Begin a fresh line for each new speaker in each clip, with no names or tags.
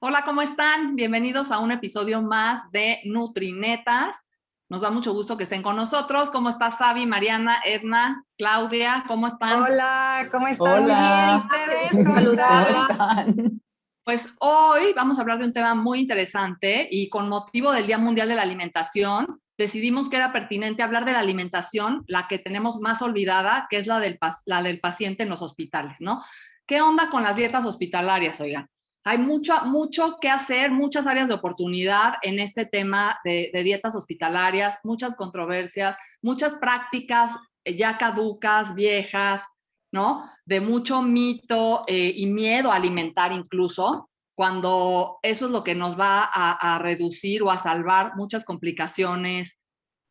Hola, ¿cómo están? Bienvenidos a un episodio más de Nutrinetas. Nos da mucho gusto que estén con nosotros. ¿Cómo está Sabi, Mariana, Edna, Claudia? ¿Cómo están?
Hola, ¿cómo están? Muy bien, ¿y
Hola,
Qué
ustedes?
gusto
¿cómo
saludarlas.
están?
Pues hoy vamos a hablar de un tema muy interesante y con motivo del Día Mundial de la Alimentación, decidimos que era pertinente hablar de la alimentación, la que tenemos más olvidada, que es la del paciente en los hospitales, ¿no? ¿Qué onda con las dietas hospitalarias, oigan? Hay mucho que hacer, muchas áreas de oportunidad en este tema de dietas hospitalarias, muchas controversias, muchas prácticas ya caducas, viejas, ¿no? De mucho mito y miedo a alimentar incluso, cuando eso es lo que nos va a reducir o a salvar muchas complicaciones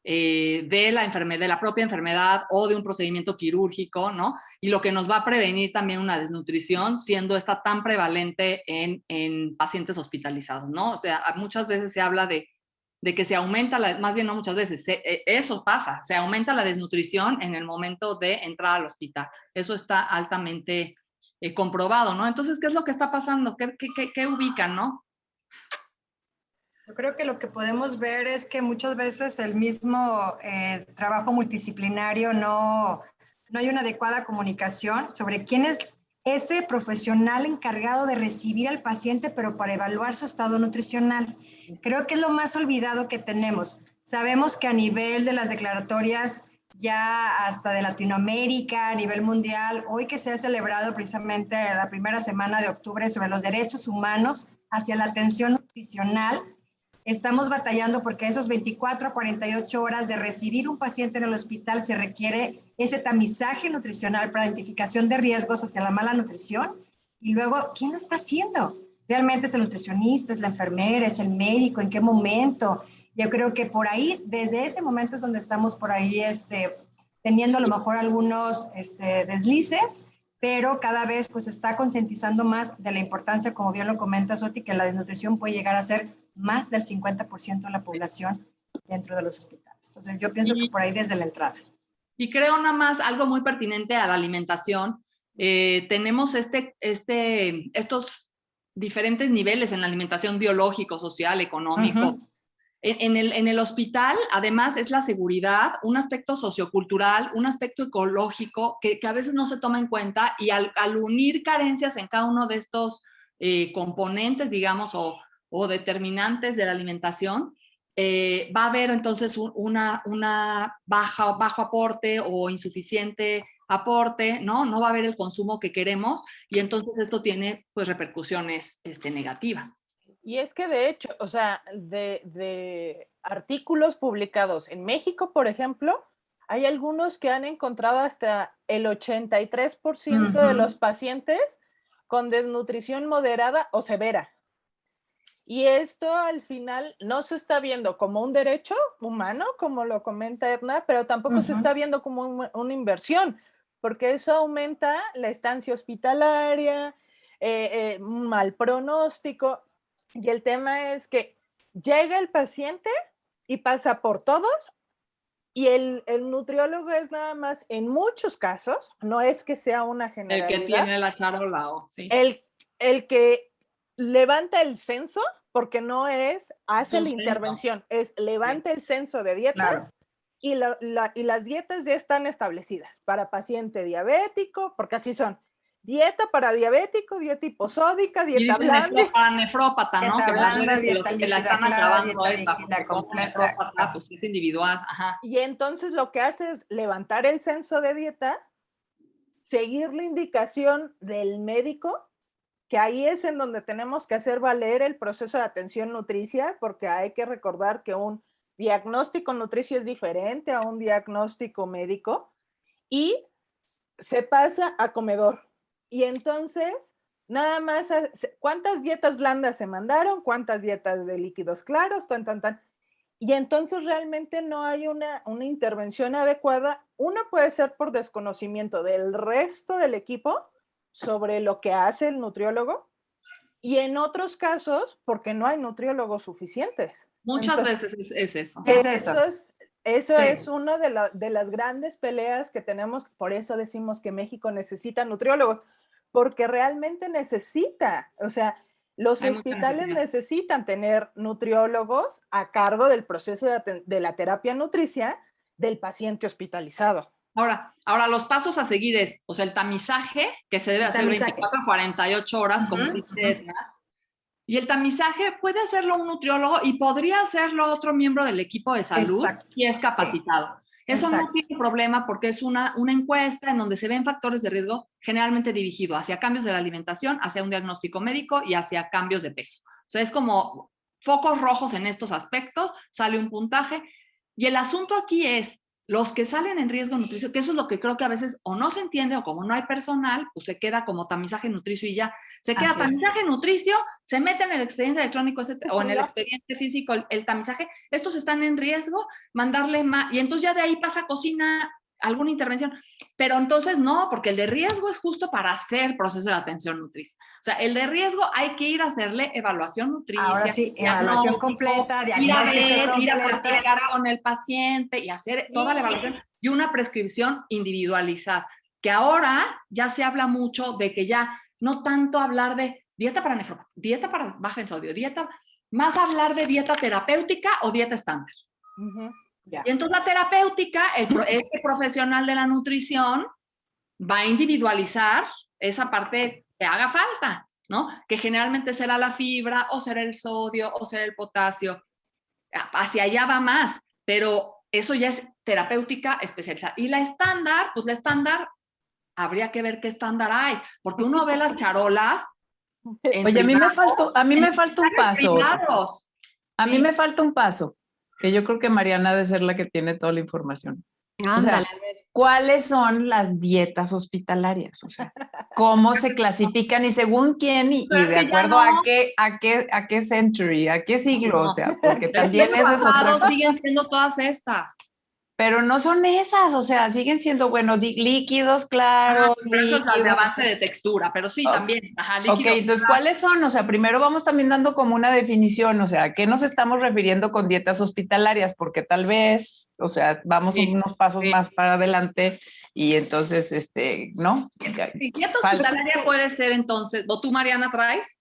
de la enfermedad, de la propia enfermedad o de un procedimiento quirúrgico, ¿no? Y lo que nos va a prevenir también una desnutrición, siendo esta tan prevalente en pacientes hospitalizados, ¿no? O sea, muchas veces se habla de que se aumenta, más bien no muchas veces, eso pasa, se aumenta la desnutrición en el momento de entrar al hospital. Eso está altamente comprobado, ¿no? Entonces, ¿qué es lo que está pasando? ¿Qué ubican, no?
Yo creo que lo que podemos ver es que muchas veces el mismo trabajo multidisciplinario no hay una adecuada comunicación sobre quién es ese profesional encargado de recibir al paciente, pero para evaluar su estado nutricional. Creo que es lo más olvidado que tenemos. Sabemos que a nivel de las declaratorias, ya hasta de Latinoamérica, a nivel mundial, hoy que se ha celebrado precisamente la primera semana de octubre sobre los derechos humanos hacia la atención nutricional, estamos batallando porque esos 24 a 48 horas de recibir un paciente en el hospital se requiere ese tamizaje nutricional para identificación de riesgos hacia la mala nutrición. Y luego, ¿quién lo está haciendo? ¿Realmente es el nutricionista, es la enfermera, es el médico? ¿En qué momento? Yo creo que por ahí, desde ese momento es donde estamos por ahí teniendo a lo mejor algunos deslices, pero cada vez pues está concientizando más de la importancia, como bien lo comenta Soti, que la desnutrición puede llegar a ser más del 50% de la población dentro de los hospitales. Entonces yo pienso que
Y,
por ahí desde la entrada.
y creo nada más algo muy pertinente a la alimentación. Tenemos estos diferentes niveles en la alimentación biológico, social, económico. En el hospital, además, es la seguridad, un aspecto sociocultural, un aspecto ecológico que a veces no se toma en cuenta y al unir carencias en cada uno de estos componentes, digamos, o determinantes de la alimentación, va a haber entonces una bajo aporte o insuficiente aporte, ¿no? No va a haber el consumo que queremos y entonces esto tiene pues repercusiones negativas.
Y es que de hecho, o sea, de artículos publicados en México, por ejemplo, hay algunos que han encontrado hasta el 83% de los pacientes con desnutrición moderada o severa. Y esto al final no se está viendo como un derecho humano, como lo comenta Edna, pero tampoco se está viendo como una inversión, porque eso aumenta la estancia hospitalaria, un mal pronóstico. Y el tema es que llega el paciente y pasa por todos, y el nutriólogo es nada más, en muchos casos, no es que sea una
El que
generalidad,
tiene la charola, sí.
el, el que levanta el censo, porque no es, hace la
Sustento.
intervención, es
Sí.
levanta el censo de dietas
Claro.
y, y las dietas ya están establecidas para paciente diabético, porque así son. Dieta para diabético, dieta hiposódica,
Y
dieta
dice
blanda.
para nefrópata, ¿no?
Dieta
Que en las
blanda,
redes
dieta
se la
líquida
están
clara,
acabando
dieta
esa,
líquida
porque como
completa.
nefrópata, pues es individual. Ajá.
Y entonces lo que hace es levantar el censo de dieta, seguir la indicación del médico, que ahí es en donde tenemos que hacer valer el proceso de atención nutricia, porque hay que recordar que un diagnóstico nutricio es diferente a un diagnóstico médico, y se pasa a comedor. Y entonces, nada más, ¿cuántas dietas blandas se mandaron? ¿Cuántas dietas de líquidos claros? Tan, tan, tan. Y entonces realmente no hay una intervención adecuada. Una puede ser por desconocimiento del resto del equipo sobre lo que hace el nutriólogo, y en otros casos porque no hay nutriólogos suficientes.
Muchas
Entonces,
veces es eso.
Es
eso
eso.
es, eso
Sí.
es una de las grandes peleas que tenemos. Por eso decimos que México necesita nutriólogos, porque realmente necesita, o sea, Los
Hay mucha
hospitales
necesidad.
necesitan tener nutriólogos a cargo del proceso de la terapia nutricia del paciente hospitalizado.
Ahora, los pasos a seguir es, o sea, el tamizaje, que se debe
El
hacer
tamizaje.
24 a 48 horas, como
Ujú,
dice
ujú.
Edna. Y el tamizaje puede hacerlo un nutriólogo y podría hacerlo otro miembro del equipo de salud
Exacto.
si es
Sí,
capacitado. Eso no
exacto.
tiene problema porque es una encuesta en donde se ven factores de riesgo generalmente dirigido hacia cambios de la alimentación, hacia un diagnóstico médico y hacia cambios de peso. O sea, es como focos rojos en estos aspectos, sale un puntaje. Y el asunto aquí es, los que salen en riesgo nutricio, que eso es lo que creo que a veces o no se entiende o como no hay personal, pues se queda como tamizaje nutricio y ya. Se queda
Así es.
tamizaje nutricio, se mete en el expediente electrónico o en el
Ya.
expediente físico el tamizaje. Estos están en riesgo, mandarle más, y entonces ya de ahí pasa a cocina alguna intervención. Pero entonces no, porque el de riesgo es justo para hacer proceso de atención nutricia. O sea, el de riesgo hay que ir a hacerle evaluación nutricia,
Ahora sí, evaluación completa,
ir a
diagnóstico
ver, ir a
completa.
platicar con el paciente y hacer toda la
Sí.
evaluación y una prescripción individualizada. Que ahora ya se habla mucho de que ya no tanto hablar de dieta para nefropatía, dieta para baja en sodio, dieta, más hablar de dieta terapéutica o dieta estándar.
Ujú.
Ya.
Y entonces la terapéutica, este profesional de la nutrición va a individualizar esa parte que haga falta, ¿no? Que generalmente será la fibra o será el sodio o será el potasio. Hacia allá va más, pero eso ya es terapéutica especializada. Y la estándar, pues la estándar, habría que ver qué estándar hay, porque uno ve las charolas en
Oye,
privados,
a mí
en
me falta un
hospitales
paso.
privados.
A mí
Sí.
me falta un paso, que yo creo que Mariana ha de ser la que tiene toda la información.
Ándale,
O sea, ¿cuáles son las dietas hospitalarias? O sea, ¿cómo se clasifican y según quién y
Pero es
de
que ya
acuerdo
no.
a qué century, a qué siglo?
No.
O sea, porque
El
también
siglo
esa es otra
pasado
cosa.
siguen siendo todas estas.
Pero no son esas, o sea, siguen siendo, bueno, líquidos claros,
Pero eso es las de
líquidos.
base de textura, pero sí,
Ok.
también, ajá,
Ok,
líquido.
entonces, ¿cuáles son? O sea, primero vamos también dando como una definición, o sea, ¿a qué nos estamos refiriendo con dietas hospitalarias? Porque tal vez, o sea, vamos
Sí,
unos pasos
sí.
más para adelante y entonces, ¿no?
Sí, dieta
Falta.
hospitalaria puede ser entonces, ¿o tú, Mariana, traes?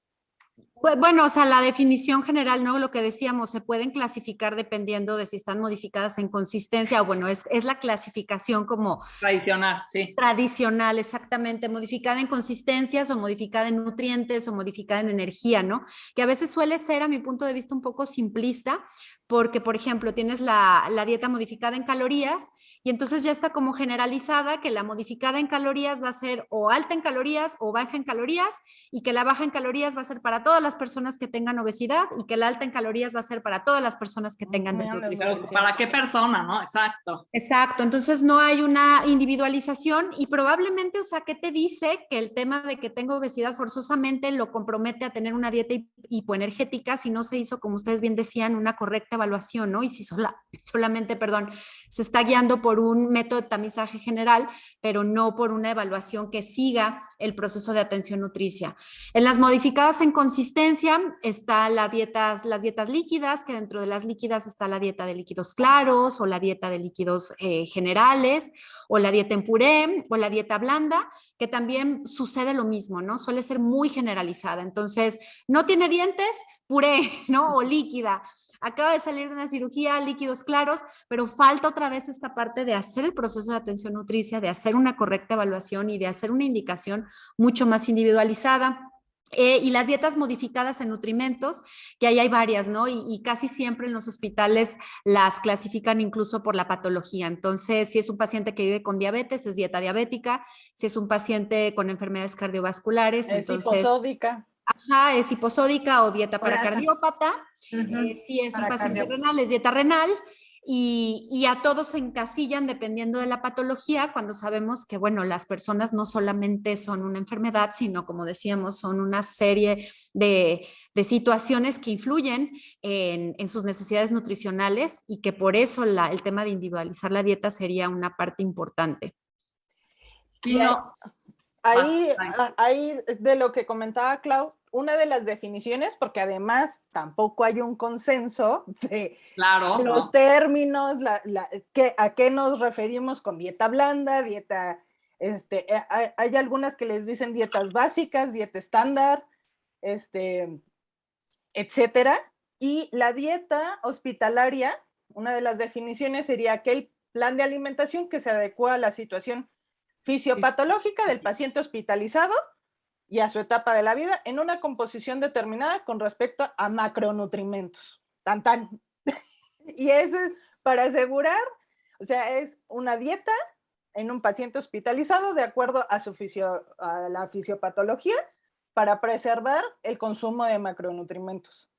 bueno, o sea, la definición general, ¿no? Lo que decíamos, se pueden clasificar dependiendo de si están modificadas en consistencia o bueno, es la clasificación como
Tradicional, sí.
tradicional, exactamente, modificada en consistencias o modificada en nutrientes o modificada en energía, ¿no? Que a veces suele ser, a mi punto de vista, un poco simplista, porque, por ejemplo, tienes la dieta modificada en calorías y entonces ya está como generalizada que la modificada en calorías va a ser o alta en calorías o baja en calorías y que la baja en calorías va a ser para todas las personas que tengan obesidad y que la alta en calorías va a ser para todas las personas que tengan desnutrición.
Pero ¿para qué persona, no? Exacto.
Exacto, entonces no hay una individualización y probablemente, o sea, ¿qué te dice que el tema de que tengo obesidad forzosamente lo compromete a tener una dieta hipoenergética si no se hizo, como ustedes bien decían, una correcta evaluación, ¿no? Y si solamente, perdón, se está guiando por un método de tamizaje general, pero no por una evaluación que siga el proceso de atención nutricia. En las modificadas en consistencia está las dietas líquidas, que dentro de las líquidas está la dieta de líquidos claros o la dieta de líquidos generales o la dieta en puré o la dieta blanda, que también sucede lo mismo, ¿no? Suele ser muy generalizada. Entonces, no tiene dientes, puré, ¿no? O líquida. Acaba de salir de una cirugía, líquidos claros, pero falta otra vez esta parte de hacer el proceso de atención nutricia, de hacer una correcta evaluación y de hacer una indicación mucho más individualizada. Y las dietas modificadas en nutrimentos, que ahí hay varias, ¿no? Y casi siempre en los hospitales las clasifican incluso por la patología. Entonces, si es un paciente que vive con diabetes, es dieta diabética. Si es un paciente con enfermedades cardiovasculares,
Es
entonces...
hiposódica.
Ajá, es hiposódica o dieta para
Corazón.
cardiópata.
Ujú.
Si es un
Para
paciente
cardio.
renal, es dieta renal. Y a todos se encasillan dependiendo de la patología, cuando sabemos que, bueno, las personas no solamente son una enfermedad, sino, como decíamos, son una serie de situaciones que influyen en sus necesidades nutricionales y que por eso el tema de individualizar la dieta sería una parte importante.
Sí,
Y
no.
ahí de lo que comentaba Clau, una de las definiciones, porque además tampoco hay un consenso de
Claro,
los
¿no?
términos, a qué nos referimos con dieta blanda, dieta, hay algunas que les dicen dietas básicas, dieta estándar, etcétera. Y la dieta hospitalaria, una de las definiciones sería aquel plan de alimentación que se adecua a la situación fisiopatológica del paciente hospitalizado y a su etapa de la vida en una composición determinada con respecto a macronutrimentos. Tan, tan. Y eso es para asegurar, o sea, es una dieta en un paciente hospitalizado de acuerdo a a la fisiopatología para preservar el consumo de macronutrimentos.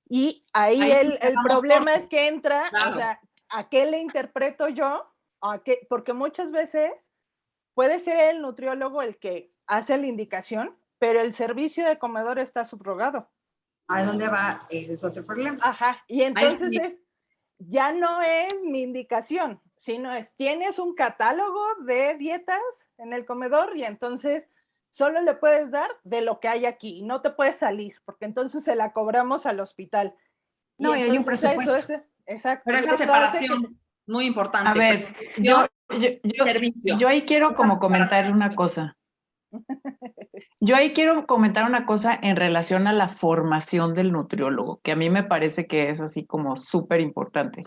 Y ahí el problema es que entra, claro. O sea, ¿a qué le interpreto yo? Porque muchas veces puede ser el nutriólogo el que hace la indicación, pero el servicio de comedor está subrogado.
¿A dónde va? Ese es otro problema.
Ajá, y entonces ya no es mi indicación, sino tienes un catálogo de dietas en el comedor y entonces solo le puedes dar de lo que hay aquí, no te puedes salir, porque entonces se la cobramos al hospital.
No, y hay un presupuesto.
Exacto.
Pero esa separación, muy importante.
A ver, yo ahí quiero como comentar una cosa. Yo ahí quiero comentar una cosa en relación a la formación del nutriólogo, que a mí me parece que es así como súper importante.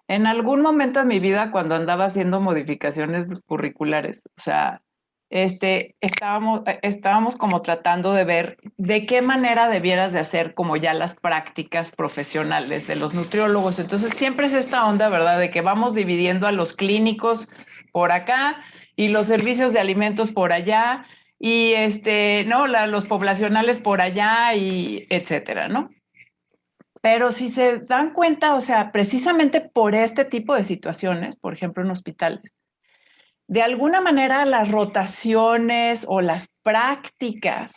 En algún momento de mi vida, cuando andaba haciendo modificaciones curriculares, o sea, estábamos como tratando de ver de qué manera debieras de hacer como ya las prácticas profesionales de los nutriólogos. Entonces siempre es esta onda, ¿verdad? De que vamos dividiendo a los clínicos por acá y los servicios de alimentos por allá y ¿no? Los poblacionales por allá y etcétera, ¿no? Pero si se dan cuenta, o sea, precisamente por este tipo de situaciones, por ejemplo en hospitales, de alguna manera las rotaciones o las prácticas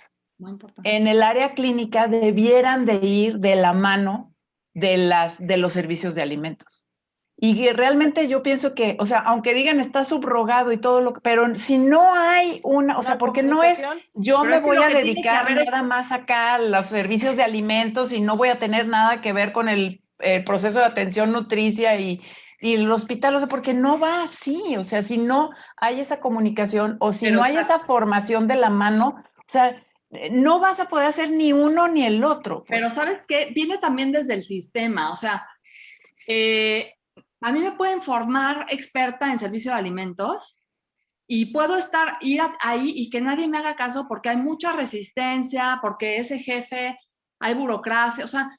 en el área clínica debieran de ir de la mano de los servicios de alimentos. Y realmente yo pienso que, o sea, aunque digan está subrogado y todo lo que, pero si no hay o sea, porque no es, yo me voy a dedicar nada más acá a los servicios de alimentos y no voy a tener nada que ver con el proceso de atención nutricia y el hospital, o sea, porque no va así, o sea, si no hay esa comunicación o si no hay esa formación de la mano, o sea, no vas a poder hacer ni uno ni el otro. Pues.
Pero ¿sabes qué? Viene también desde el sistema, o sea, a mí me pueden formar experta en servicio de alimentos y puedo ir ahí y que nadie me haga caso porque hay mucha resistencia, porque ese jefe, hay burocracia, o sea,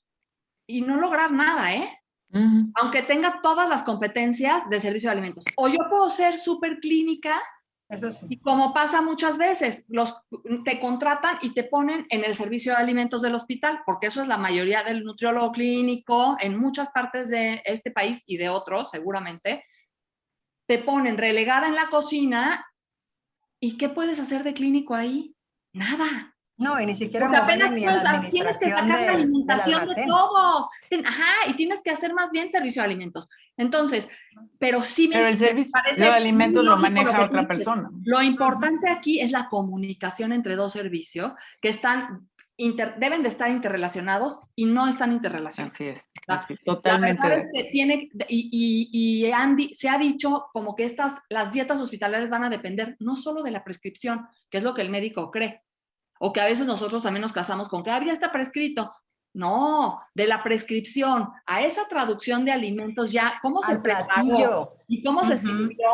y no lograr nada, ¿eh? Uh-huh. Aunque tenga todas las competencias de servicio de alimentos. O yo puedo ser súper clínica, eso sí. Y como pasa muchas veces, te contratan y te ponen en el servicio de alimentos del hospital, porque eso es la mayoría del nutriólogo clínico en muchas partes de este país y de otros, seguramente. Te ponen relegada en la cocina y ¿qué puedes hacer de clínico ahí? Nada.
No, y ni siquiera
apenas ni pues, tienes que sacar la alimentación de todos. Ajá, y tienes que hacer más bien servicio de alimentos. Entonces, pero sí
pero el servicio de alimentos lo maneja otra persona.
Lo importante aquí es la comunicación entre dos servicios que deben de estar interrelacionados y no están interrelacionados.
Así es, totalmente.
La verdad es que se ha dicho como que las dietas hospitalarias van a depender no solo de la prescripción, que es lo que el médico cree, o que a veces nosotros también nos casamos con que ya está prescrito. No, de la prescripción a esa traducción de alimentos ya, cómo se preparó y cómo se sirvió,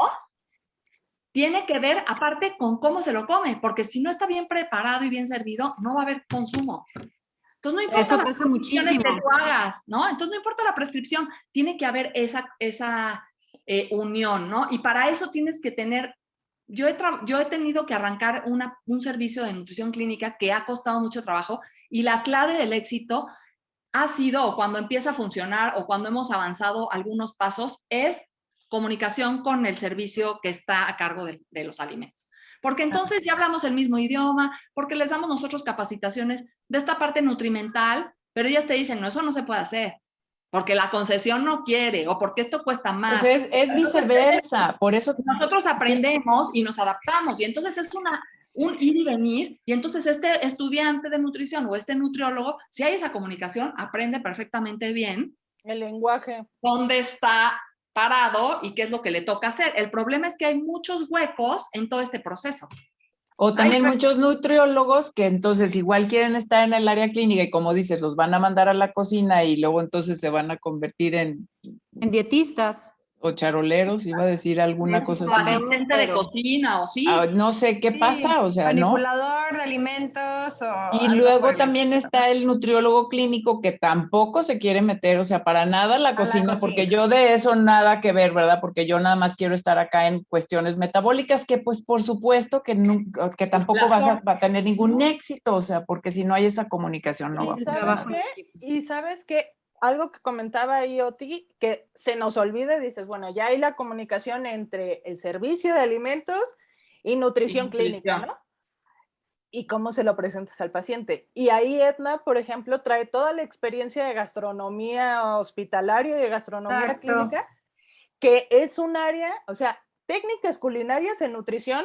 tiene que ver aparte con cómo se lo come, porque si no está bien preparado y bien servido, no va a haber consumo. Entonces no importa
eso pasa muchísimo.
Que tú hagas, ¿no? Entonces no importa la prescripción, tiene que haber esa unión, ¿no? Y para eso tienes que tener. Yo he tenido que arrancar un servicio de nutrición clínica que ha costado mucho trabajo y la clave del éxito ha sido, o cuando empieza a funcionar o cuando hemos avanzado algunos pasos, es comunicación con el servicio que está a cargo de los alimentos. Porque entonces ya hablamos el mismo idioma, porque les damos nosotros capacitaciones de esta parte nutrimental, pero ellas te dicen, no, eso no se puede hacer. Porque la concesión no quiere, o porque esto cuesta más.
Pues es viceversa, por eso
nosotros aprendemos y nos adaptamos, y entonces es un ir y venir, y entonces este estudiante de nutrición o este nutriólogo, si hay esa comunicación, aprende perfectamente bien
el lenguaje,
dónde está parado y qué es lo que le toca hacer. El problema es que hay muchos huecos en todo este proceso.
O también muchos nutriólogos que entonces igual quieren estar en el área clínica y como dices, los van a mandar a la cocina y luego entonces se van a convertir en
dietistas.
o charoleros, iba a decir alguna
Eso
cosa
O
está
así.
peor,
asistente de
pero
cocina, o sí.
No sé qué
Sí,
pasa, o sea, ¿no?
manipulador de alimentos o
Y
algo por
luego
el
también
estilo.
está el nutriólogo clínico que tampoco se quiere meter, o sea, para nada a la
A la
cocina, porque
cocina.
yo de eso nada que ver, ¿verdad? Porque yo nada más quiero estar acá en cuestiones metabólicas, que pues por supuesto que, que
Pues
tampoco
la forma,
va a tener ningún
¿no?
éxito, o sea, porque si no hay esa comunicación no
¿Y
va a
ese
sabes
funcionar.
trabajo en
qué?
equipo.
¿Y sabes qué? Algo que comentaba ahí Oti, que se nos olvida, dices, bueno, ya hay la comunicación entre el servicio de alimentos y
Y
nutrición clínica,
nutrición.
¿no? Y cómo se lo presentas al paciente. Y ahí Edna, por ejemplo, trae toda la experiencia de gastronomía hospitalaria y de gastronomía
Exacto.
clínica, que es un área, o sea, técnicas culinarias en nutrición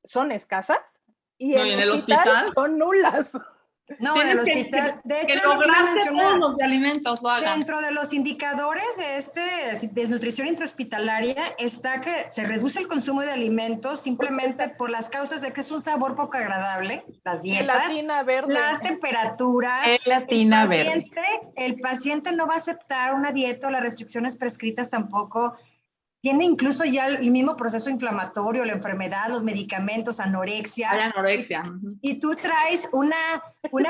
son escasas y
No, y
en
en el
hospital
hospital
son nulas.
No, en el
tienes
hospital. De
que
hecho, es lo que iba a
lograr que todos
mencionar.
los de alimentos lo hagan.
Dentro de los indicadores de desnutrición intrahospitalaria está que se reduce el consumo de alimentos simplemente por las causas de que es un sabor poco agradable, las dietas,
Gelatina verde.
las temperaturas.
Gelatina verde.
El paciente no va a aceptar una dieta o las restricciones prescritas tampoco. Tiene incluso ya el mismo proceso inflamatorio, la enfermedad, los medicamentos, anorexia.
Hay anorexia.
Y tú traes una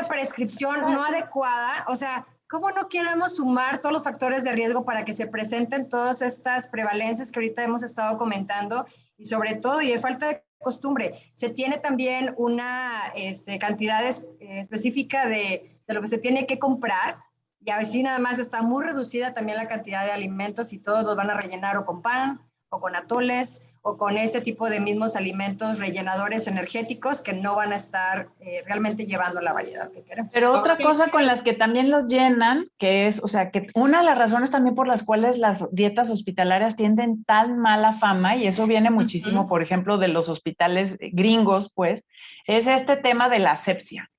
prescripción no adecuada, o sea, ¿cómo no queremos sumar todos los factores de riesgo para que se presenten todas estas prevalencias que ahorita hemos estado comentando? Y sobre todo, y de falta de costumbre, se tiene también una cantidad específica de lo que se tiene que comprar, y así nada más está muy reducida también la cantidad de alimentos y todos los van a rellenar o con pan o con atoles o con este tipo de mismos alimentos rellenadores energéticos que no van a estar realmente llevando la variedad que queremos.
Pero otra cosa con las que también los llenan, que es, o sea, que una de las razones también por las cuales las dietas hospitalarias tienden tan mala fama, y eso viene muchísimo, por ejemplo, de los hospitales gringos, pues, es este tema de la asepsia.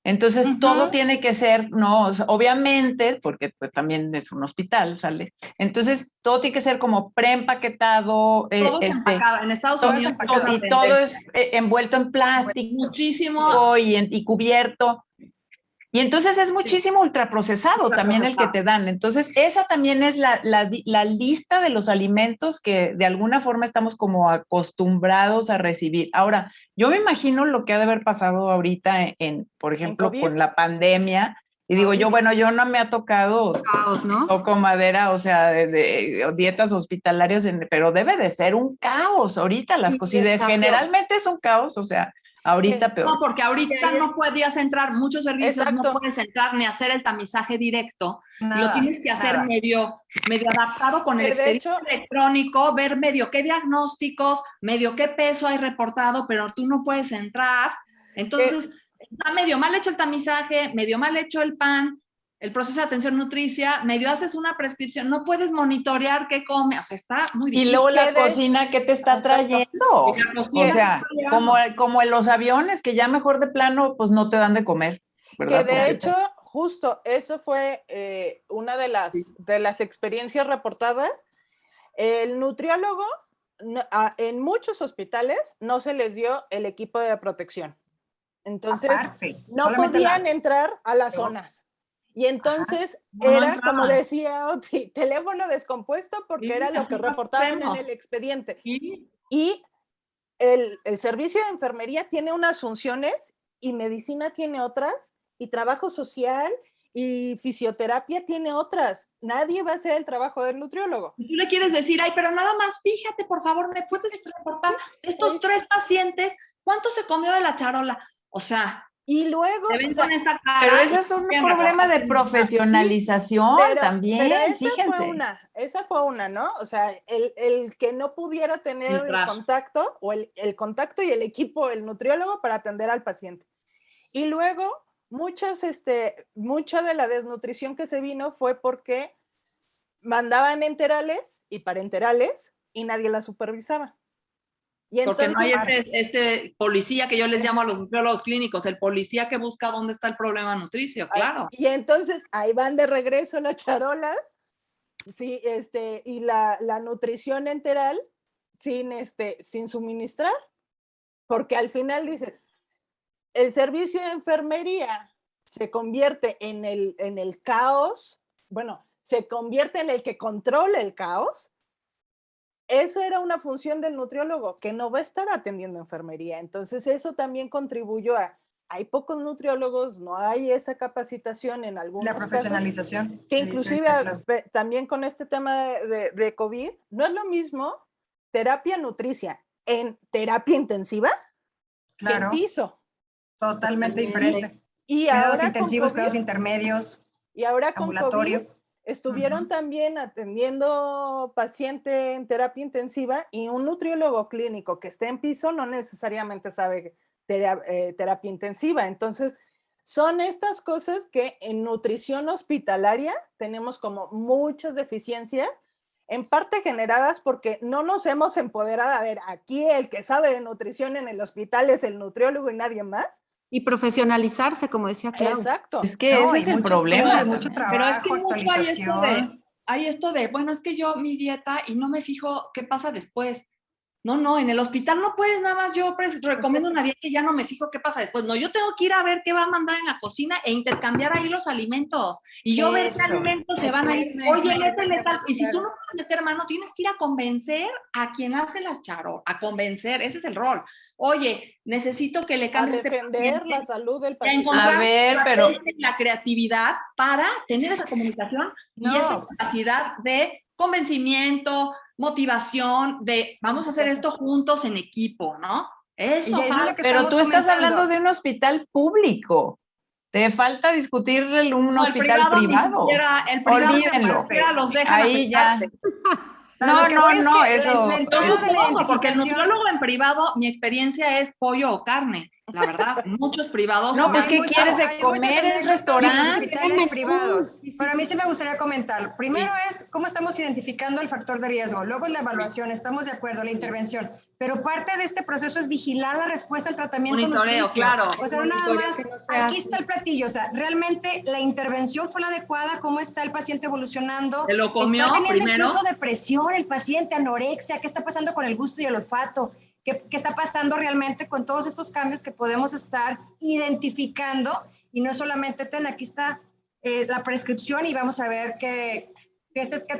Entonces, todo tiene que ser, no, o sea, obviamente, porque pues también es un hospital, ¿sale? Entonces, todo tiene que ser como preempaquetado,
Todo es empacado. En Estados Unidos es una
y todo es
tendencia.
envuelto en plástico
Muchísimo
y cubierto. Y entonces es muchísimo ultraprocesado también el que te dan. Entonces, esa también es la lista de los alimentos que de alguna forma estamos como acostumbrados a recibir. Ahora, yo me imagino lo que ha de haber pasado ahorita por ejemplo,
COVID.
con la pandemia. Y digo, yo, bueno, yo no me ha tocado,
Caos, ¿no?
toco madera, o sea, de dietas hospitalarias, pero debe de ser un caos ahorita las
Y
cocinas.
está peor.
Generalmente es un caos, o sea, ahorita
Sí.
peor.
No, porque ahorita
ahí
no podías entrar, muchos servicios no
Exacto.
puedes entrar ni hacer el tamizaje directo. Lo
Nada,
tienes que hacer
nada.
medio adaptado con el
Que de
expediente
hecho,
electrónico, ver medio qué diagnósticos, medio qué peso hay reportado, pero tú no puedes entrar. Entonces, está medio mal hecho el tamizaje, medio mal hecho el pan, el proceso de atención nutricia, medio haces una prescripción, no puedes monitorear qué come, o sea, está muy
Y
difícil.
luego
Que
la
de
cocina, ¿qué te está
exacto.
trayendo?
Y la
O
cocina
sea,
está
como,
llegando.
como en los aviones, que ya mejor de plano, pues no te dan de comer,
que
¿verdad?
de
Porque
hecho, justo eso fue una de las experiencias reportadas. El nutriólogo en muchos hospitales no se les dio el equipo de protección. Entonces,
Aparte,
no
solamente
podían entrar a las zonas. Y entonces
No, no
era, como
entraban.
decía Oti, teléfono descompuesto porque
Sí,
era lo que
así lo
reportaban en
hacemos.
el expediente.
Sí.
Y el servicio de enfermería tiene unas funciones y medicina tiene otras y trabajo social y fisioterapia tiene otras. Nadie va a hacer el trabajo del nutriólogo.
Y tú le quieres decir, ay, pero nada más, fíjate, por favor, ¿me puedes reportar estos 3 pacientes? ¿Cuánto se comió de la charola? O sea,
Y luego,
te ven
o sea,
con esta cara.
pero eso
y
es un
quieren
problema de
reportarte nada.
profesionalización
pero
también,
esa
fíjense.
fue una, ¿no? O sea, el que no pudiera tener el
Entrar.
contacto o el contacto y el equipo, el nutriólogo para atender al paciente. Y luego, mucha de la desnutrición que se vino fue porque mandaban enterales y parenterales y nadie la supervisaba. Y
Porque no
entonces,
hay este policía que yo les llamo a los nutriólogos clínicos, el policía que busca dónde está el problema nutricio, claro.
ahí van de regreso las charolas, sí, y la nutrición enteral sin suministrar. porque al final dices, el servicio de enfermería se convierte en el caos, bueno, se convierte en el que controla el caos. Eso era una función del nutriólogo, que no va a estar atendiendo enfermería. Entonces eso también contribuyó a, hay pocos nutriólogos, no hay esa capacitación en algunos
La profesionalización.
casos, que inclusive también con este tema de COVID, no es lo mismo terapia nutricia en terapia intensiva que en piso.
Totalmente diferente.
Y
cuidados
ahora
intensivos,
con COVID,
cuidados intermedios,
y ahora con
ambulatorio.
COVID estuvieron también atendiendo paciente en terapia intensiva, y un nutriólogo clínico que esté en piso no necesariamente sabe terapia intensiva. Entonces, son estas cosas que en nutrición hospitalaria tenemos como muchas deficiencias, en parte generadas porque no nos hemos empoderado. A ver, aquí el que sabe de nutrición en el hospital es el nutriólogo y nadie más.
Y profesionalizarse, como decía Clau.
Exacto.
Es que ese es el problema.
Mucho trabajo,
pero es que mucho
actualización.
hay esto de, bueno, es que yo mi dieta y no me fijo qué pasa después. No, en el hospital no puedes nada más, yo recomiendo una dieta y ya no me fijo qué pasa después. No, yo tengo que ir a ver qué va a mandar en la cocina e intercambiar ahí los alimentos. Y yo ver qué alimentos se van a ir. Oye, métele tal. Y si tú no puedes meter mano, tienes que ir a convencer a quien hace las charolas, a convencer, ese es el rol. Oye, necesito que le cambies
a defender la salud del paciente.
A ver, pero
la creatividad para tener esa comunicación y esa capacidad de convencimiento, motivación, de vamos a hacer esto juntos en equipo, ¿no? Eso,
pero tú estás hablando de un hospital público. Te falta discutir un hospital privado.
El privado
olvídenlo.
Los dejan
ahí ya. No, eso.
Porque el nutriólogo en privado, mi experiencia es pollo o carne. La verdad, muchos privados.
No, pues, ¿qué quieres de comer en restaurantes?
Privados. Para mí sí me gustaría comentar. Primero es cómo estamos identificando el factor de riesgo. Luego es la evaluación, estamos de acuerdo, la intervención. Pero parte de este proceso es vigilar la respuesta al tratamiento.
Monitoreo, claro.
O sea, nada más, aquí está el platillo. O sea, realmente la intervención fue la adecuada, cómo está el paciente evolucionando.
¿Se lo comió
está teniendo
primero?
Incluso depresión, el paciente, anorexia, ¿qué está pasando con el gusto y el olfato? ¿Qué está pasando realmente con todos estos cambios que podemos estar identificando? Y no solamente, aquí está la prescripción y vamos a ver qué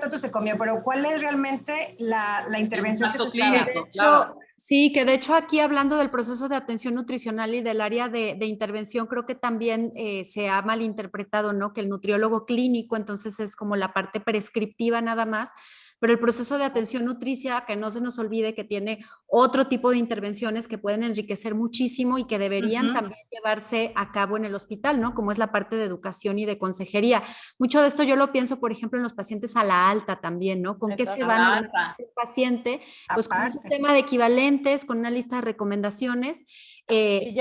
tanto se comió, pero cuál es realmente la intervención que se está dando.
Sí, que de hecho aquí hablando del proceso de atención nutricional y del área de intervención, creo que también se ha malinterpretado, ¿no? Que el nutriólogo clínico entonces es como la parte prescriptiva nada más, pero el proceso de atención nutricia, que no se nos olvide que tiene otro tipo de intervenciones que pueden enriquecer muchísimo y que deberían también llevarse a cabo en el hospital, ¿no? Como es la parte de educación y de consejería. Mucho de esto yo lo pienso, por ejemplo, en los pacientes a la alta también, ¿no? ¿Con qué se va el paciente? Pues con un sistema de equivalentes, con una lista de recomendaciones,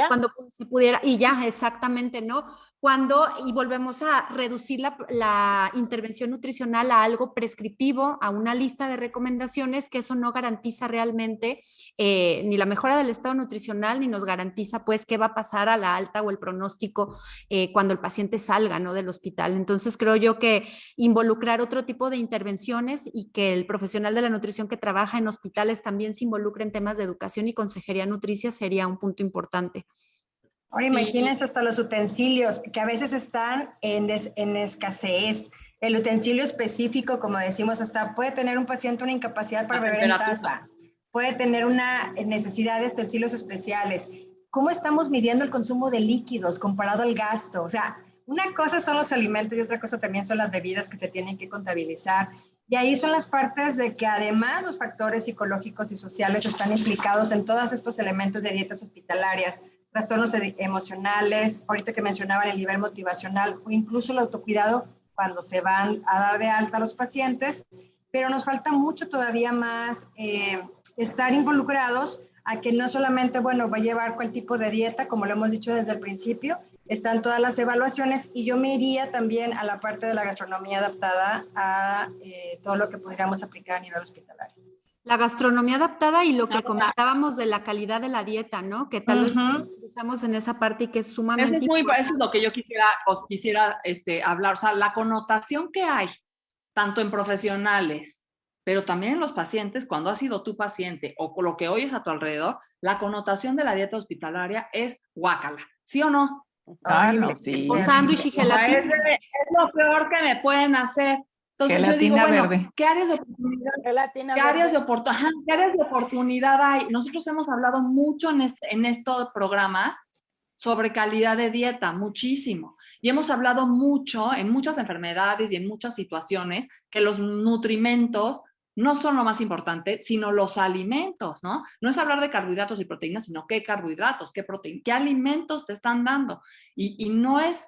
cuando se pudiera, y ya, exactamente, ¿no? Y volvemos a reducir la intervención nutricional a algo prescriptivo, a una lista de recomendaciones, que eso no garantiza realmente ni la mejora del estado nutricional, ni nos garantiza pues qué va a pasar a la alta o el pronóstico cuando el paciente salga, ¿no? Del hospital. Entonces creo yo que involucrar otro tipo de intervenciones y que el profesional de la nutrición que trabaja en hospitales también se involucre en temas de educación y consejería nutricia sería un punto importante.
Ahora imagínense hasta los utensilios que a veces están en escasez. El utensilio específico, como decimos, hasta puede tener un paciente una incapacidad para beber en taza, puede tener una necesidad de utensilios especiales. ¿Cómo estamos midiendo el consumo de líquidos comparado al gasto? O sea, una cosa son los alimentos y otra cosa también son las bebidas que se tienen que contabilizar. Y ahí son las partes de que además los factores psicológicos y sociales están implicados en todos estos elementos de dietas hospitalarias, trastornos emocionales, ahorita que mencionaban el nivel motivacional o incluso el autocuidado cuando se van a dar de alta a los pacientes, pero nos falta mucho todavía más estar involucrados a que no solamente, bueno, va a llevar cuál tipo de dieta, como lo hemos dicho desde el principio, están todas las evaluaciones y yo me iría también a la parte de la gastronomía adaptada a todo lo que podríamos aplicar a nivel hospitalario.
La gastronomía adaptada y lo que comentábamos de la calidad de la dieta, ¿no? Que tal vez utilizamos en esa parte y que es sumamente importante.
Eso es lo que yo quisiera hablar. O sea, la connotación que hay, tanto en profesionales pero también en los pacientes, cuando has sido tu paciente o con lo que oyes a tu alrededor, la connotación de la dieta hospitalaria es guácala, ¿sí o no?
Ah, no, sí.
O sándwich y
O sea,
gelatina.
es lo peor que me pueden hacer. Entonces yo digo,
Gelatina
bueno,
verde.
¿qué áreas de oportunidad?
Gelatina
¿Qué áreas
verde.
¿Qué áreas de oportunidad hay? Nosotros hemos hablado mucho en este programa sobre calidad de dieta, muchísimo. Y hemos hablado mucho en muchas enfermedades y en muchas situaciones que los nutrimentos no son lo más importante, sino los alimentos, ¿no? No es hablar de carbohidratos y proteínas, sino qué carbohidratos, qué proteínas, qué alimentos te están dando. Y no es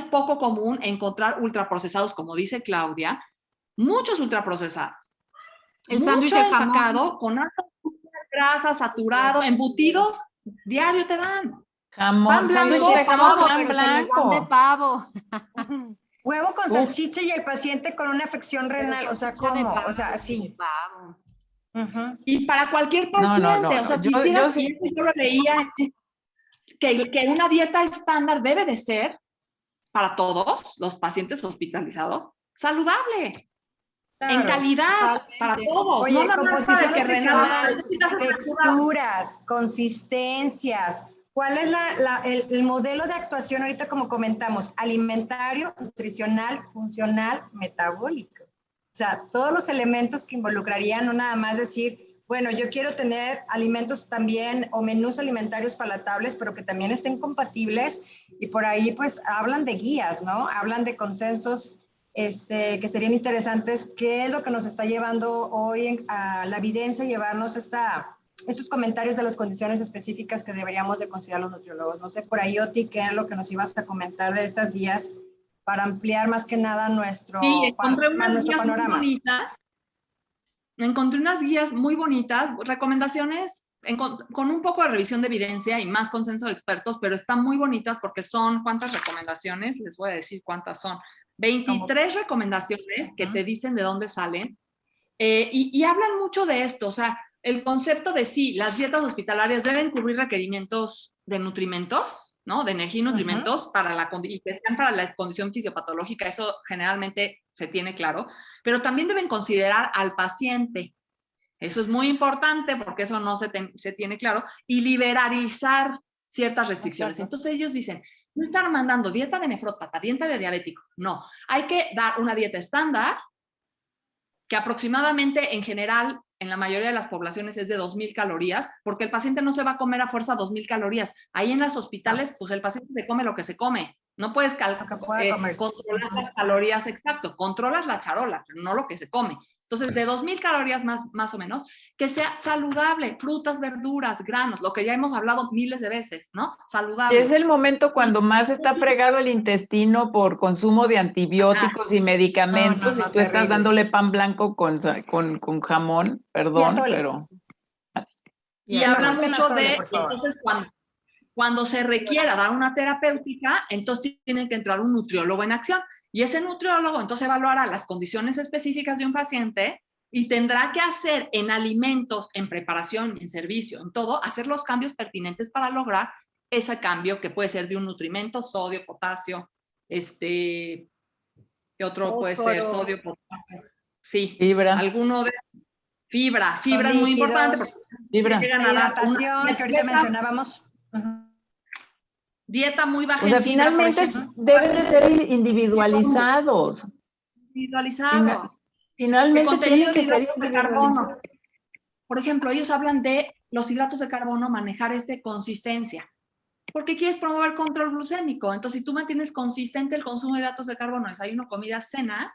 poco común encontrar ultraprocesados, como dice Claudia, muchos ultraprocesados.
El sándwich de jamón.
Empacado con alta grasa, saturado, embutidos, diario te dan.
Jamón,
Pan blanco,
sándwich de
Pavo,
jamón, pan
pero te los dan de
blanco.
pavo.
Huevo con salchicha y el paciente con una afección renal, o sea,
Salchicha de
¿cómo?
pavo,
O sea,
de
así.
pavo.
Y para cualquier
No,
paciente,
no, no,
o sea,
no.
si
Yo
hicieras,
sí-
y eso yo lo leía, que una dieta estándar debe de ser para todos los pacientes hospitalizados, saludable, en
Claro.
calidad,
Totalmente.
para todos,
Oye,
no nada más para el
composición
que renal.
nutricional, texturas, consistencias. ¿Cuál es el modelo de actuación ahorita, como comentamos? Alimentario, nutricional, funcional, metabólico. O sea, todos los elementos que involucrarían, no nada más decir, bueno, yo quiero tener alimentos también o menús alimentarios palatables, pero que también estén compatibles, y por ahí pues hablan de guías, ¿no? Hablan de consensos que serían interesantes. ¿Qué es lo que nos está llevando hoy a la evidencia, llevarnos estos comentarios de las condiciones específicas que deberíamos de considerar los nutriólogos? No sé, por ahí, Oti, ¿qué es lo que nos ibas a comentar de estas guías para ampliar más que nada nuestro panorama?
Bonitas. Encontré unas guías muy bonitas, recomendaciones con un poco de revisión de evidencia y más consenso de expertos, pero están muy bonitas porque son, ¿cuántas recomendaciones? Les voy a decir cuántas son. 23 recomendaciones que te dicen de dónde salen, y hablan mucho de esto, o sea, el concepto de sí, las dietas hospitalarias deben cubrir requerimientos de nutrimentos, ¿no? De energía y nutrimentos y que sean para la condición fisiopatológica, eso generalmente se tiene claro, pero también deben considerar al paciente. Eso es muy importante porque eso no se tiene claro, y liberalizar ciertas restricciones. Entonces ellos dicen, no están mandando dieta de nefrópata, dieta de diabético, no. Hay que dar una dieta estándar que aproximadamente en general en la mayoría de las poblaciones es de 2,000 calorías, porque el paciente no se va a comer a fuerza 2,000 calorías. Ahí en los hospitales, pues el paciente se come lo que se come. No puedes controlar las calorías, exacto, controlas la charola, pero no lo que se come. Entonces, de 2,000 calorías más o menos, que sea saludable, frutas, verduras, granos, lo que ya hemos hablado miles de veces, ¿no? Saludable.
Es el momento cuando más está fregado el intestino por consumo de antibióticos y medicamentos, y tú estás dándole pan blanco con jamón, perdón, pero...
Y hablan mucho de, entonces, cuando se requiera dar una terapéutica, entonces tiene que entrar un nutriólogo en acción. Y ese nutriólogo entonces evaluará las condiciones específicas de un paciente y tendrá que hacer en alimentos, en preparación, en servicio, en todo, hacer los cambios pertinentes para lograr ese cambio que puede ser de un nutrimento, sodio, potasio, ¿qué otro puede ser? Sodio, potasio. Sí,
fibra.
Alguno de fibra es muy importante.
Fibra.
Hidratación, que ahorita mencionábamos.
Dieta muy baja
o sea,
en fibra,
finalmente
por ejemplo,
deben de ser individualizados. Finalmente tienen que ser individualizados.
Por ejemplo, ellos hablan de los hidratos de carbono, manejar consistencia. Porque quieres promover control glucémico. Entonces, si tú mantienes consistente el consumo de hidratos de carbono, desayuno, comida, cena,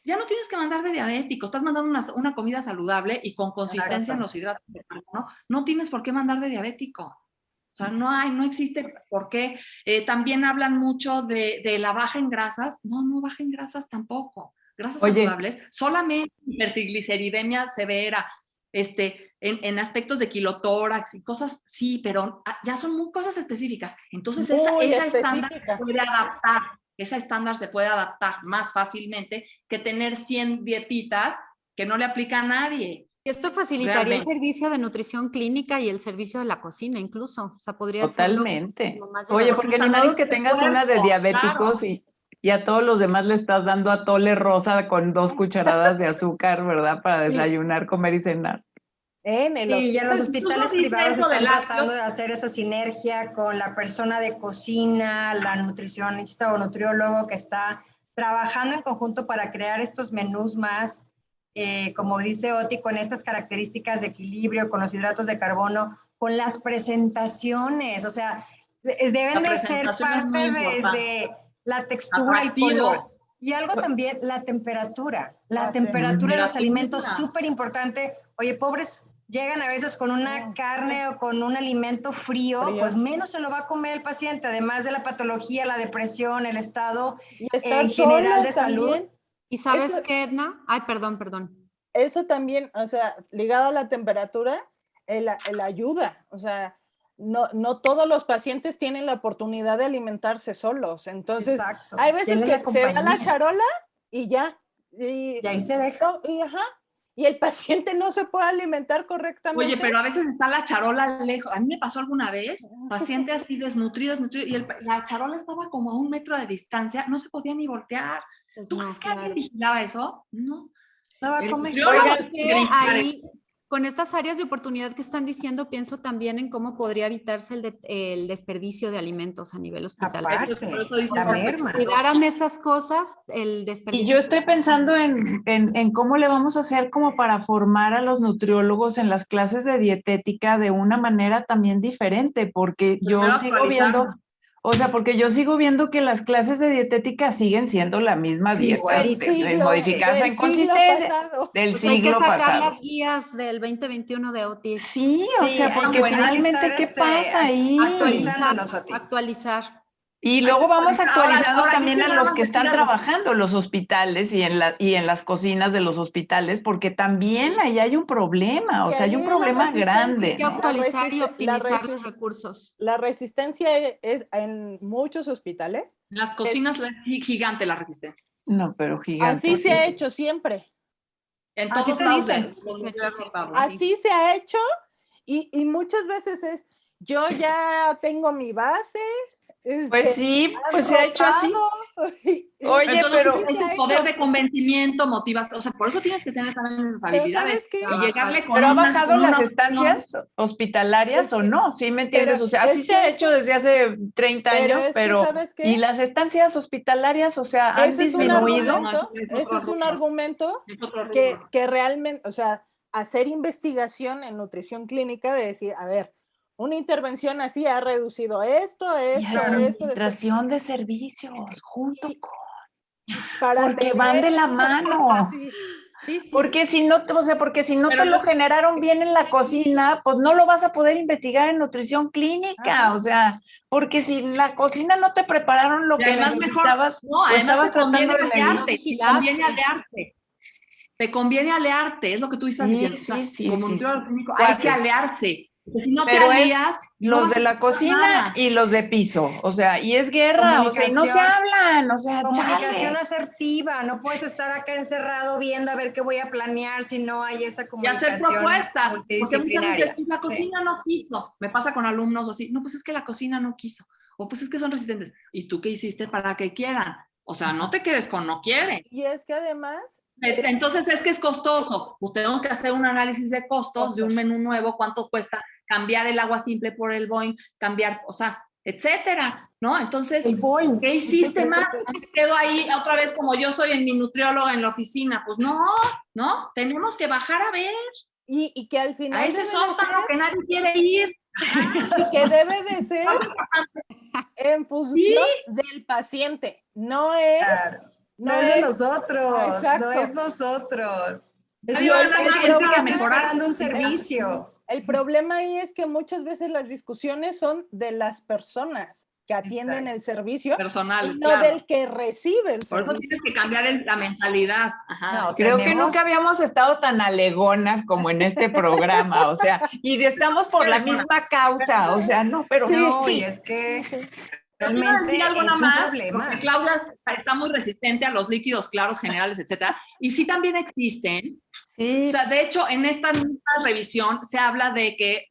ya no tienes que mandar de diabético. Estás mandando una comida saludable y con consistencia en los hidratos de carbono. No tienes por qué mandar de diabético. O sea, no existe por qué. También hablan mucho de la baja en grasas. No baja en grasas tampoco. Grasas saludables, solamente hipertrigliceridemia severa, en aspectos de kilotórax y cosas, sí, pero ya son muy cosas específicas. Entonces, esa estándar se puede adaptar. Esa estándar se puede adaptar más fácilmente que tener 100 dietitas que no le aplica a nadie.
Esto facilitaría el servicio de nutrición clínica y el servicio de la cocina incluso. O sea, podría
Totalmente.
ser.
Oye, porque ni modo que tengas una de diabéticos, claro. y a todos los demás le estás dando atole rosa con 2 cucharadas de azúcar, ¿verdad? Para desayunar, comer y cenar.
Sí, ya los hospitales privados están
del lácteo.
tratando de hacer esa sinergia con la persona de cocina, la nutricionista o nutriólogo que está trabajando en conjunto para crear estos menús más, como dice Oti, con estas características de equilibrio, con los hidratos de carbono, con las presentaciones, o sea, deben de ser parte desde la textura,
atractivo.
el color. Y algo también, la temperatura. La temperatura de los alimentos, súper importante. Oye, pobres, llegan a veces con una carne o con un alimento frío, pues menos se lo va a comer el paciente, además de la patología, la depresión, el estado en general de salud.
¿Y sabes qué, Edna? Ay, perdón.
Eso también, o sea, ligado a la temperatura, el ayuda, o sea, no todos los pacientes tienen la oportunidad de alimentarse solos, entonces
Exacto.
hay veces que se da la charola y ya.
Y ahí se deja.
Y el paciente no se puede alimentar correctamente.
Oye, pero a veces está la charola lejos. A mí me pasó alguna vez, paciente así desnutrido, y la charola estaba como a 1 metro de distancia, no se podía ni voltear.
Pues
¿Tú crees que alguien vigilaba eso? No.
No va a comer.
Ahí, con estas áreas de oportunidad que están diciendo, pienso también en cómo podría evitarse el desperdicio de alimentos a nivel hospitalario.
Aparte,
Por eso dices,
la merma.
Cuidaran esas cosas, el desperdicio.
Y yo estoy pensando en cómo le vamos a hacer como para formar a los nutriólogos en las clases de dietética de una manera también diferente, porque yo sigo viendo, porque yo sigo viendo que las clases de dietética siguen siendo la misma dieta, modificadas en consistencia del
Pues hay que
siglo
sacar
pasado.
las guías del 2021 de Otis.
Sí, o sea, porque finalmente, ¿qué pasa ahí?
Actualizar.
Y luego vamos actualizando
ahora,
también a los que están
algo.
trabajando en los hospitales y en las cocinas de los hospitales, porque también ahí hay un problema, o sea, hay un problema grande.
Hay que actualizar y optimizar los recursos.
La resistencia es en muchos hospitales.
En las cocinas es gigante la resistencia.
No, pero gigante.
Así se ha hecho siempre.
En todos lados.
Así se ha hecho y muchas veces es, yo ya tengo mi base.
Pues sí, pues se ha hecho así.
Oye, pero ese poder de convencimiento, motivas, o sea, por eso tienes que tener también esas habilidades y llegarle con.
¿Pero ha bajado las estancias hospitalarias o no? ¿Sí me entiendes? O sea, así se ha hecho desde hace 30 años, pero ¿y las estancias hospitalarias, o sea, han disminuido?
Ese es un argumento que realmente, o sea, hacer investigación en nutrición clínica de decir, a ver, una intervención así ha reducido esto.
Administración de servicios, junto con... Porque van de la mano.
Sí.
Porque si no, porque si no te lo generaron bien en la cocina, pues no lo vas a poder investigar en nutrición clínica. O sea, porque si en la cocina no te prepararon lo que necesitabas,
además te conviene alearte. Te conviene alearte, es lo que tú estás diciendo. Como nutriólogo clínico hay que alearse. Si no te alías,
los de la cocina y los de piso, o sea, y es guerra, o sea, y no se hablan, o sea,
comunicación asertiva, no puedes estar acá encerrado viendo a ver qué voy a planear si no hay esa comunicación.
Y hacer propuestas, porque muchas veces pues, la cocina no quiso, me pasa con alumnos así, no, pues es que la cocina no quiso, o pues es que son resistentes, ¿y tú qué hiciste para que quieran? O sea, no te quedes con no quieren.
Y es que además...
Entonces es que es costoso, pues tengo que hacer un análisis de costos de un menú nuevo, cuánto cuesta cambiar el agua simple por el Boing, cambiar, o sea, etcétera, ¿no? Entonces, ¿qué hiciste más? No me quedo ahí otra vez como yo soy en mi nutrióloga en la oficina, pues no, tenemos que bajar a ver.
Y que al final...
A ese sótano que nadie quiere ir.
Y que debe de ser en función del paciente, no es...
Claro. No es de nosotros, no es nosotros. Es mejorando un servicio.
El problema ahí es que muchas veces las discusiones son de las personas que atienden el servicio,
personal,
no del que recibe el servicio.
Por eso tienes que cambiar la mentalidad.
No, creo que nunca habíamos estado tan alegonas como en este programa, o sea, y estamos por la misma causa, o sea, no, pero
y es que...
Realmente algo nada más, porque Claudia está muy resistente a los líquidos claros generales, etcétera, y sí también existen. O sea, de hecho, en esta misma revisión se habla de que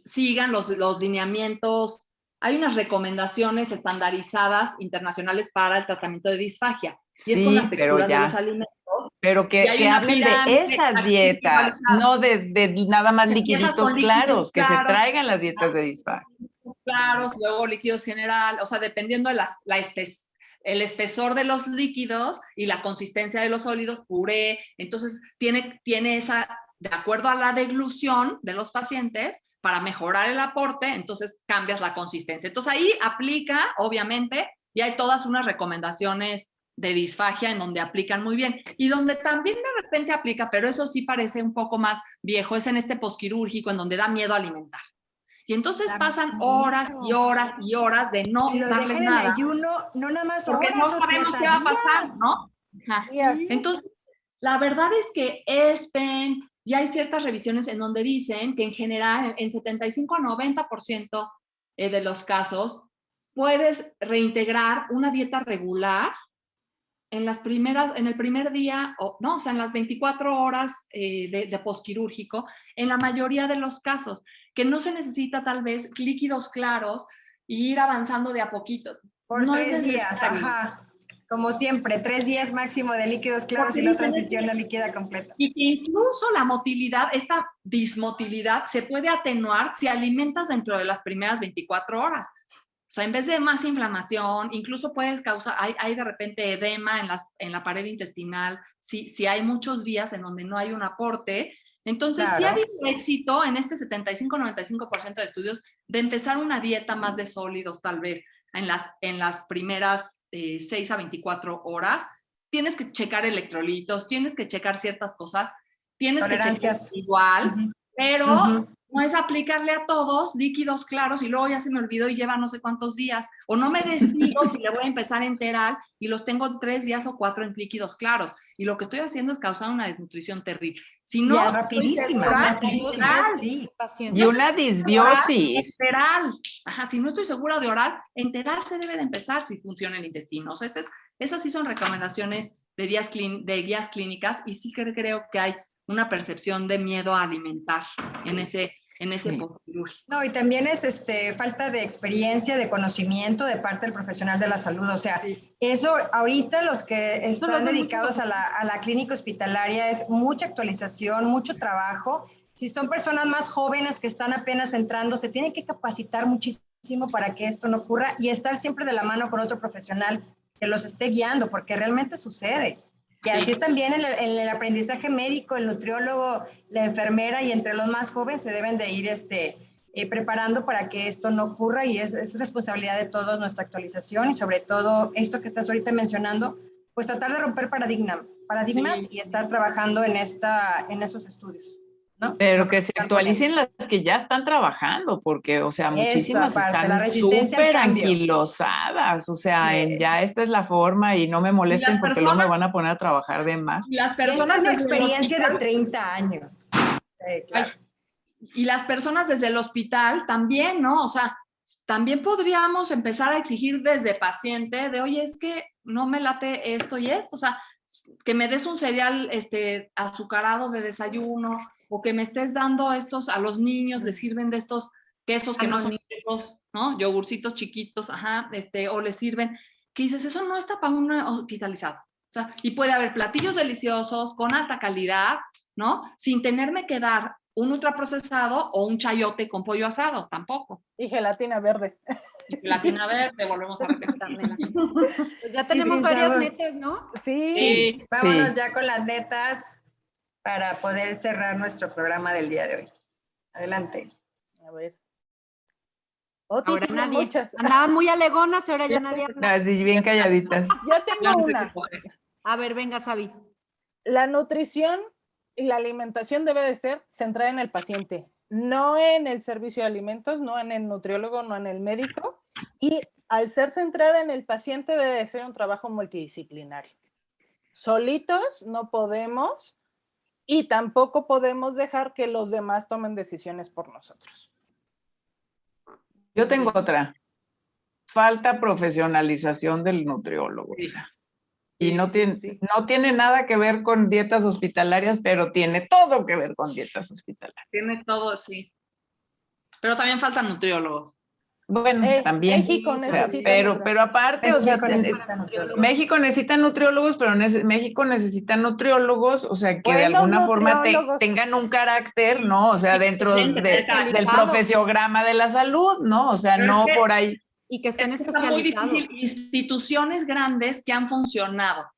sigan los lineamientos hay unas recomendaciones estandarizadas internacionales para el tratamiento de disfagia. Y es
Sí,
con las
pero
texturas de
ya.
los alimentos.
Pero
Y
que
hay una
hablen de
pirámide
esas dietas, no de nada más
Empiezas
liquiditos
con líquidos
claros, que se
claros,
traigan las dietas de disfagia.
claros, luego líquidos general, o sea, dependiendo de el espesor de los líquidos y la consistencia de los sólidos, puré, entonces tiene esa, de acuerdo a la deglución de los pacientes, para mejorar el aporte, entonces cambias la consistencia. Entonces ahí aplica, obviamente, y hay todas unas recomendaciones de disfagia en donde aplican muy bien. Y donde también de repente aplica, pero eso sí parece un poco más viejo, es en este posquirúrgico, en donde da miedo alimentar. Y entonces pasan horas y horas y horas de no darles nada.
En ayuno, no nada más
porque
horas,
no sabemos qué va a pasar, ¿no? Ajá. Entonces, la verdad es que ESPEN, y hay ciertas revisiones en donde dicen que en general, en 75 a 90% de los casos, puedes reintegrar una dieta regular en el primer día, o sea, en las 24 horas de posquirúrgico, en la mayoría de los casos, que no se necesita tal vez líquidos claros y ir avanzando de a poquito.
Por
no
3 días, ajá. Como siempre, 3 días máximo de líquidos claros y no transición a líquida completa.
Y que incluso la motilidad, esta dismotilidad, se puede atenuar si alimentas dentro de las primeras 24 horas. O sea, en vez de más inflamación, incluso puedes causar, hay de repente edema en la pared intestinal, si hay muchos días en donde no hay un aporte. Entonces, sí ha habido éxito en este 75-95% de estudios de empezar una dieta más de sólidos, tal vez, en las primeras 6 a 24 horas. Tienes que checar electrolitos, tienes que checar ciertas cosas, tienes que checar igual, pero no es aplicarle a todos líquidos claros y luego ya se me olvidó y lleva no sé cuántos días, o no me decido si le voy a empezar enteral y los tengo 3 días o 4 en líquidos claros, y lo que estoy haciendo es causar una desnutrición terrible. Si no,
ya, rapidísima,
sí.
Y una disbiosis.
Enteral. Ajá, si no estoy segura de oral, enteral se debe de empezar si funciona el intestino. O sea, esas sí son recomendaciones de guías clínicas, y sí que creo que hay una percepción de miedo a alimentar en ese posquirúrgico.
No, y también es falta de experiencia, de conocimiento de parte del profesional de la salud. O sea, eso ahorita los que están dedicados a la clínica hospitalaria es mucha actualización, mucho trabajo. Si son personas más jóvenes que están apenas entrando, se tienen que capacitar muchísimo para que esto no ocurra y estar siempre de la mano con otro profesional que los esté guiando, porque realmente sucede. Y así es también en el aprendizaje médico, el nutriólogo, la enfermera, y entre los más jóvenes se deben de ir preparando para que esto no ocurra, y es responsabilidad de todos nuestra actualización, y sobre todo esto que estás ahorita mencionando, pues tratar de romper paradigmas y estar trabajando en esos estudios, ¿no?
Pero que se actualicen las que ya están trabajando, porque, o sea, muchísimas están súper anquilosadas, o sea, ya esta es la forma y no me molesten porque luego me van a poner a trabajar de más.
Las personas
esta es una experiencia de 30 años.
Claro. Y las personas desde el hospital también, ¿no? O sea, también podríamos empezar a exigir desde paciente de, oye, es que no me late esto y esto, o sea, que me des un cereal azucarado de desayuno, o que me estés dando estos a los niños, les sirven de estos quesos que no son quesos, ¿no? Yogurcitos chiquitos, ajá, o les sirven, que dices, eso no está para un hospitalizado. O sea, y puede haber platillos deliciosos, con alta calidad, ¿no? Sin tenerme que dar un ultraprocesado o un chayote con pollo asado, tampoco.
Y gelatina verde.
Y gelatina verde, volvemos a repetir.
Pues ya tenemos varias netas, ¿no?
Sí. Vámonos ya con las netas para poder cerrar nuestro programa del día de hoy. Adelante.
A ver.
Ahora nadie. Muchas. Andaban muy alegonas y ahora ya nadie habla.
Así bien calladitas.
Yo tengo una.
A ver, venga, Sabi.
La nutrición y la alimentación debe de ser centrada en el paciente, no en el servicio de alimentos, no en el nutriólogo, no en el médico. Y al ser centrada en el paciente debe de ser un trabajo multidisciplinario. Solitos no podemos, y tampoco podemos dejar que los demás tomen decisiones por nosotros.
Yo tengo otra. Falta profesionalización del nutriólogo. O sea, y no tiene nada que ver con dietas hospitalarias, pero tiene todo que ver con dietas hospitalarias.
Tiene todo, sí. Pero también faltan nutriólogos.
Bueno, también.
México necesita
pero aparte, o sea, México necesita nutriólogos, pero México necesita nutriólogos, o sea, que de alguna forma tengan un carácter, ¿no? O sea, dentro del profesiograma de la salud, ¿no? O sea,
pero
no por ahí.
Y que estén
Está muy
especializados.
difícil. Instituciones grandes que han funcionado,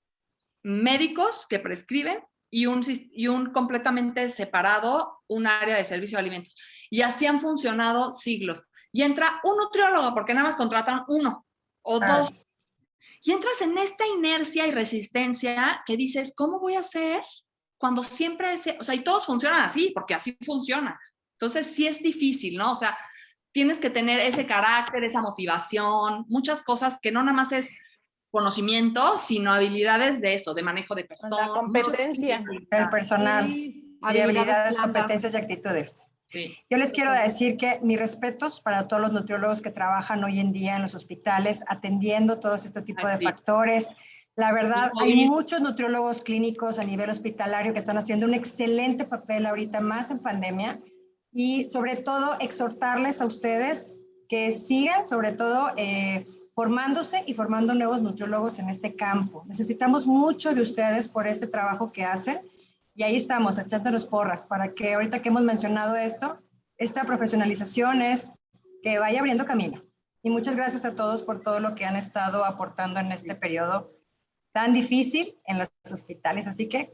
médicos que prescriben y un completamente separado, un área de servicio de alimentos. Y así han funcionado siglos. Y entra un nutriólogo, porque nada más contratan uno o dos. Y entras en esta inercia y resistencia que dices, ¿cómo voy a hacer cuando siempre, o sea, y todos funcionan así, porque así funciona? Entonces sí es difícil, ¿no? O sea, tienes que tener ese carácter, esa motivación, muchas cosas que no nada más es conocimiento, sino habilidades de eso, de manejo de personas.
La competencia.
El personal.
Sí,
habilidades,
blandas.
competencias y actitudes.
Sí.
Yo les quiero decir que mis respetos para todos los nutriólogos que trabajan hoy en día en los hospitales atendiendo todos este tipo de factores. La verdad, hay muchos nutriólogos clínicos a nivel hospitalario que están haciendo un excelente papel ahorita, más en pandemia, y sobre todo exhortarles a ustedes que sigan, sobre todo, formándose y formando nuevos nutriólogos en este campo. Necesitamos mucho de ustedes por este trabajo que hacen. Y ahí estamos, echándonos porras, para que ahorita que hemos mencionado esto, esta profesionalización es que vaya abriendo camino. Y muchas gracias a todos por todo lo que han estado aportando en este periodo tan difícil en los hospitales. Así que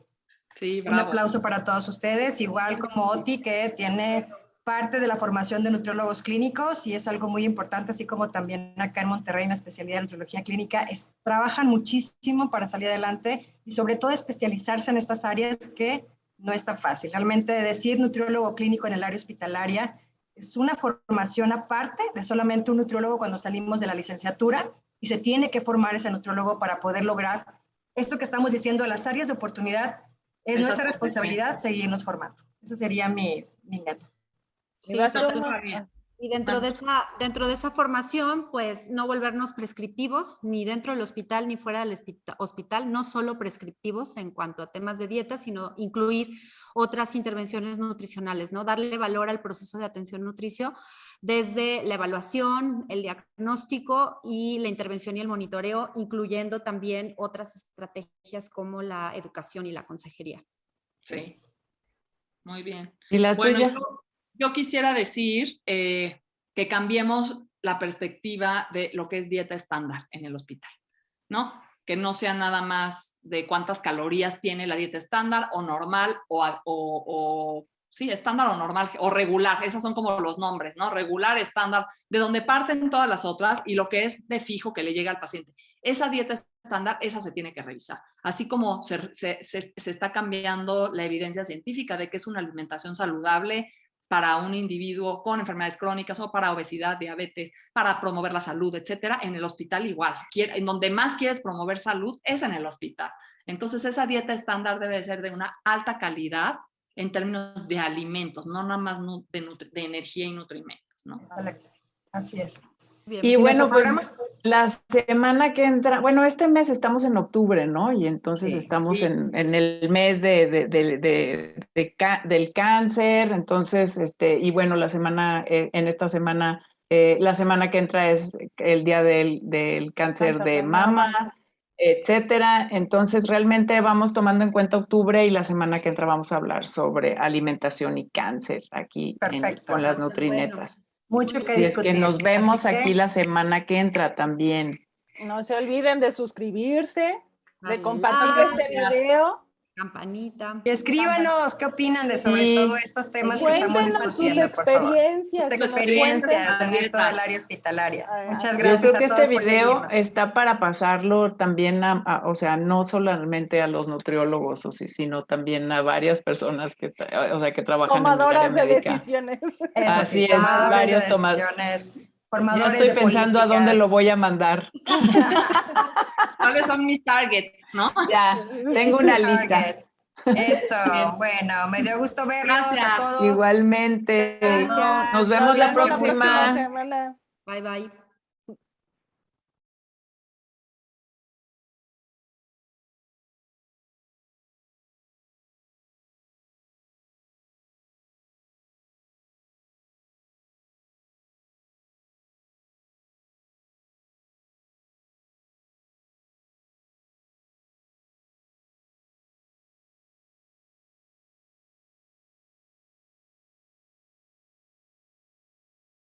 un aplauso para todos ustedes, igual como Oti, que tiene parte de la formación de nutriólogos clínicos y es algo muy importante, así como también acá en Monterrey, en la especialidad de nutriología clínica, trabajan muchísimo para salir adelante y sobre todo especializarse en estas áreas que no es tan fácil. Realmente decir nutriólogo clínico en el área hospitalaria es una formación aparte de solamente un nutriólogo cuando salimos de la licenciatura y se tiene que formar ese nutriólogo para poder lograr esto que estamos diciendo, las áreas de oportunidad. Es nuestra responsabilidad seguirnos formando. Ese sería mi meta.
Sí, y dentro de esa formación, pues no volvernos prescriptivos ni dentro del hospital ni fuera del hospital, no solo prescriptivos en cuanto a temas de dieta, sino incluir otras intervenciones nutricionales, ¿no? Darle valor al proceso de atención nutricio desde la evaluación, el diagnóstico y la intervención y el monitoreo, incluyendo también otras estrategias como la educación y la consejería.
Sí, muy bien.
¿Y la tuya?
Yo quisiera decir que cambiemos la perspectiva de lo que es dieta estándar en el hospital, ¿no? Que no sea nada más de cuántas calorías tiene la dieta estándar o normal sí, estándar o normal o regular. Esos son como los nombres, ¿no? Regular, estándar, de donde parten todas las otras y lo que es de fijo que le llega al paciente. Esa dieta estándar, esa se tiene que revisar. Así como se está cambiando la evidencia científica de que es una alimentación saludable para un individuo con enfermedades crónicas o para obesidad, diabetes, para promover la salud, etcétera. En el hospital igual. En donde más quieres promover salud es en el hospital. Entonces, esa dieta estándar debe ser de una alta calidad en términos de alimentos, no nada más de energía y nutrimentos, ¿no?
Excelente. Así es.
Bien.
Y bueno, pues la semana que entra, bueno, este mes estamos en octubre, ¿no? Y entonces estamos en el mes del cáncer, entonces, y bueno, en esta semana, la semana que entra es el día del cáncer de mama, etcétera. Entonces, realmente vamos tomando en cuenta octubre y la semana que entra vamos a hablar sobre alimentación y cáncer aquí con las nutrinetas.
Mucho que
y
discutir.
Es que nos vemos aquí la semana que entra también.
No se olviden de suscribirse, de compartir este video.
Campanita.
Y escríbanos qué opinan de sobre todo estos temas que estamos discutiendo,
sus experiencias.
Sus experiencias en esto del área hospitalaria. Muchas gracias.
Yo creo que este video está para pasarlo también o sea, no solamente a los nutriólogos, sino también a varias personas que trabajan
tomadoras
en el área
de
médica.
decisiones.
Eso
así es, varios
tomadores.
Ya estoy pensando a dónde lo voy a mandar.
¿Cuáles son mis targets, no?
Ya, tengo una lista.
Eso, bueno, me dio gusto verlos a todos.
Igualmente.
Gracias.
Nos vemos la
próxima
próxima
semana.
Bye, bye.